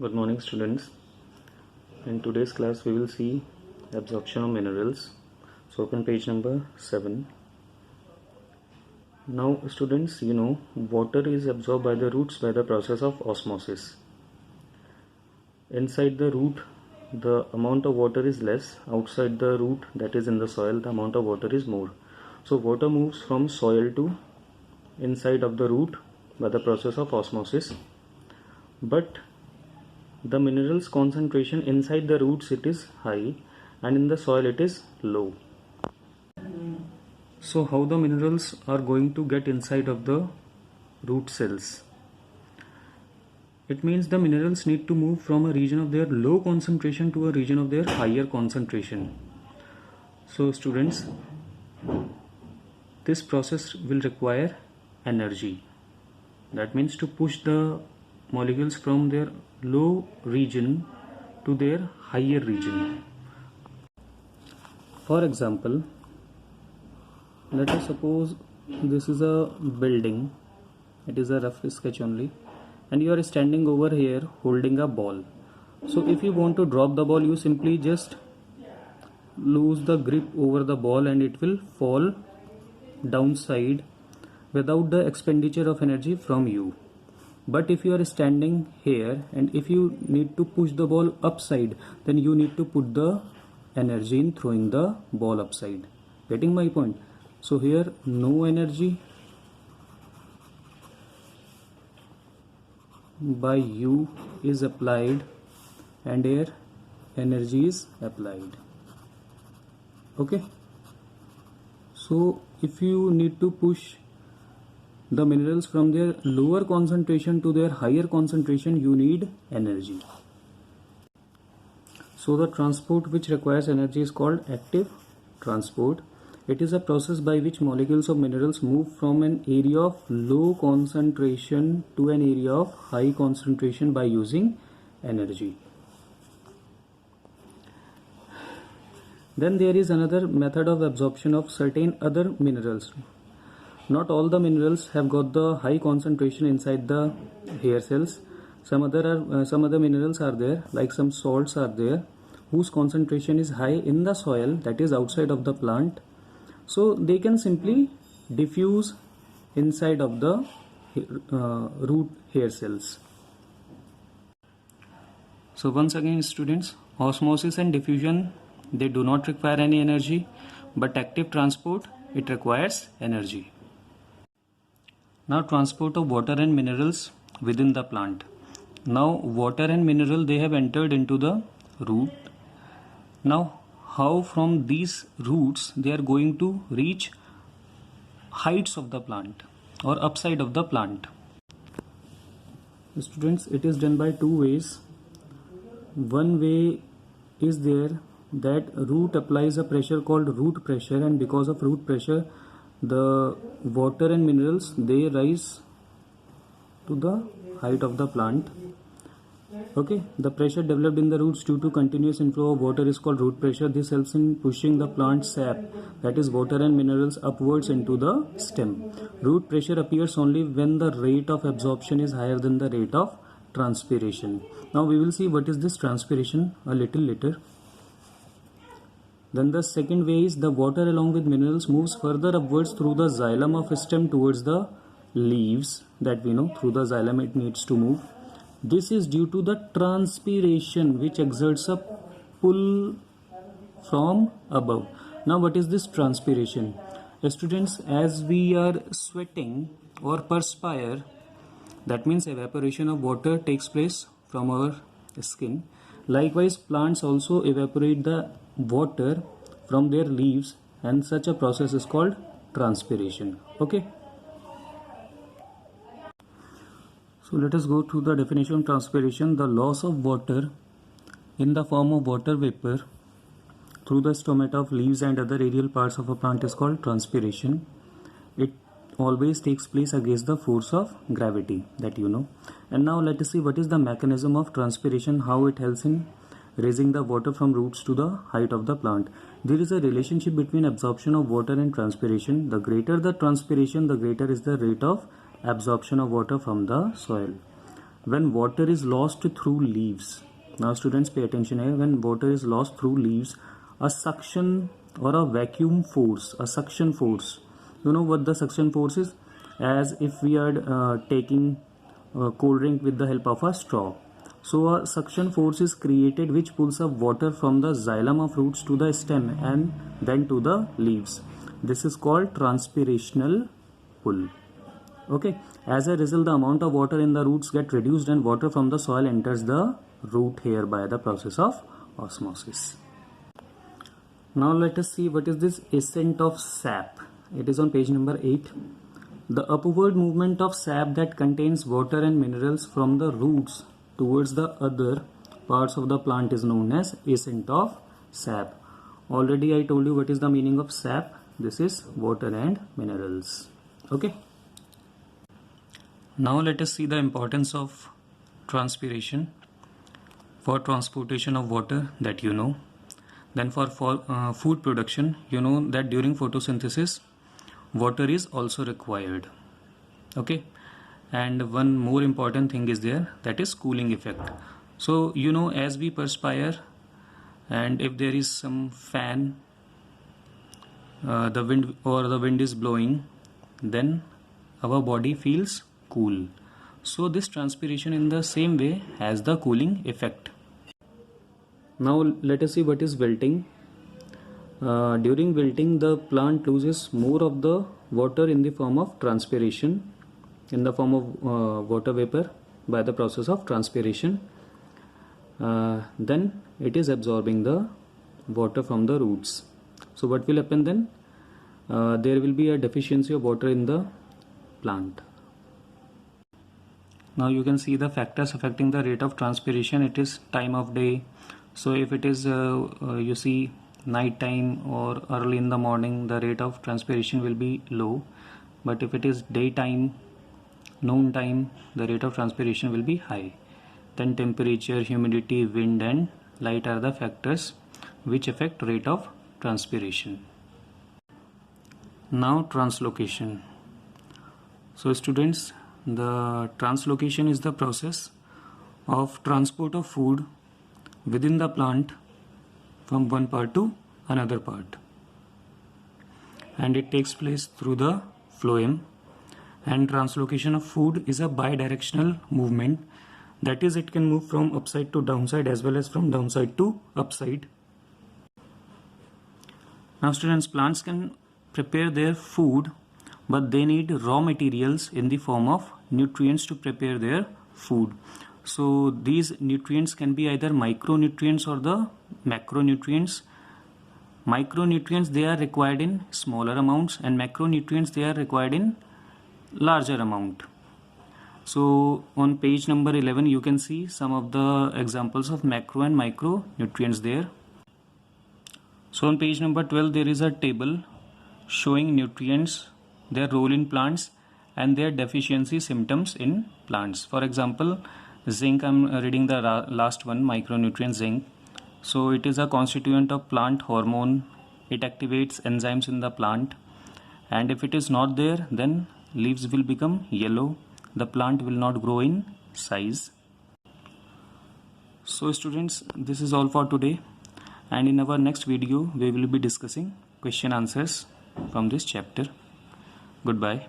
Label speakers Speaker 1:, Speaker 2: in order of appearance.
Speaker 1: Good morning, students. In today's class we will see absorption of minerals. So open page number 7. Now students, water is absorbed by the roots by the process of osmosis. Inside the root the amount of water is less, outside the root, that is in the soil, the amount of water is more. So water moves from soil to inside of the root by the process of osmosis, but the minerals concentration inside the roots it is high and in the soil it is low. So how the minerals are going to get inside of the root cells? It means the minerals need to move from a region of their low concentration to a region of their higher concentration. So students, this process will require energy. That means to push the molecules from their low region to their higher region. For example, let us suppose this is a building. It is a rough sketch only, and you are standing over here holding a ball. So if you want to drop the ball, you simply just lose the grip over the ball and it will fall downside without the expenditure of energy from you. But if you are standing here and if you need to push the ball upside, then you need to put the energy in throwing the ball upside. Getting my point? So here no energy by you is applied and here energy is applied. Okay. So if you need to push the minerals from their lower concentration to their higher concentration, you need energy. So the transport which requires energy is called active transport. It is a process by which molecules of minerals move from an area of low concentration to an area of high concentration by using energy. Then there is another method of absorption of certain other minerals. Not all the minerals have got the high concentration inside the hair cells. Some other minerals are there, like some salts are there, whose concentration is high in the soil, that is outside of the plant. So they can simply diffuse inside of the root hair cells. So once again students, osmosis and diffusion, they do not require any energy, but active transport, it requires energy. Now transport of water and minerals within the plant. Now water and mineral, they have entered into the root. Now how from these roots they are going to reach heights of the plant or upside of the plant? Students, it is done by two ways. One way is there that root applies a pressure called root pressure, and because of root pressure the water and minerals, they rise to the height of the plant. Okay, the pressure developed in the roots due to continuous inflow of water is called root pressure. This helps in pushing the plant sap, that is water and minerals, upwards into the stem. Root pressure appears only when the rate of absorption is higher than the rate of transpiration. Now we will see what is this transpiration a little later. Then the second way is the water along with minerals moves further upwards through the xylem of stem towards the leaves, that we know through the xylem it needs to move. This is due to the transpiration which exerts a pull from above. Now what is this transpiration? Students, as we are sweating or perspire, that means evaporation of water takes place from our skin. Likewise, plants also evaporate the water from their leaves, and such a process is called transpiration. Okay. So let us go to the definition of transpiration. The loss of water in the form of water vapor through the stomata of leaves and other aerial parts of a plant is called transpiration. It always takes place against the force of gravity, that you know. And now let us see what is the mechanism of transpiration, how it helps in raising the water from roots to the height of the plant. There is a relationship between absorption of water and transpiration. The greater the transpiration, the greater is the rate of absorption of water from the soil. when water is lost through leaves. Now students pay attention here. When water is lost through leaves, a suction or a vacuum force, a suction force. You know what the suction force is? As if we are taking cold drink with the help of a straw. So a suction force is created which pulls up water from the xylem of roots to the stem and then to the leaves. This is called transpirational pull. Okay. As a result, the amount of water in the roots get reduced and water from the soil enters the root hair by the process of osmosis. Now let us see what is this ascent of sap. It is on page number 8. The upward movement of sap that contains water and minerals from the roots towards the other parts of the plant is known as ascent of sap. Already I told you what is the meaning of sap. This is water and minerals. Okay. Now let us see the importance of transpiration for transportation of water, that you know. Then for food production, you know that during photosynthesis water is also required. Okay. And one more important thing is there, that is cooling effect. So you know, as we perspire and if there is some fan, the wind is blowing, then our body feels cool. So this transpiration in the same way has the cooling effect. Now let us see what is wilting. During wilting, the plant loses more of the water in the form of transpiration, in the form of water vapor by the process of transpiration. Then it is absorbing the water from the roots. So what will happen then? There will be a deficiency of water in the plant. Now you can see the factors affecting the rate of transpiration. It is time of day. So if it is you see night time or early in the morning, the rate of transpiration will be low. But if it is daytime, noon time, the rate of transpiration will be high. Then temperature, humidity, wind and light are the factors which affect rate of transpiration. Now translocation. So students, the translocation is the process of transport of food within the plant from one part to another part, and it takes place through the phloem. And translocation of food is a bidirectional movement, that is, it can move from upside to downside as well as from downside to upside. Now students, plants can prepare their food, but they need raw materials in the form of nutrients to prepare their food. So these nutrients can be either micronutrients or the macronutrients. Micronutrients, they are required in smaller amounts, and macronutrients, they are required in larger amount. So on page number 11 you can see some of the examples of macro and micronutrients there. So on page number 12 there is a table showing nutrients, their role in plants and their deficiency symptoms in plants. For example, zinc, I'm reading the last one, micronutrient zinc. So it is a constituent of plant hormone. It activates enzymes in the plant, and if it is not there, then leaves will become yellow. The plant will not grow in size. So students, this is all for today, and in our next video we will be discussing question answers from this chapter. Goodbye.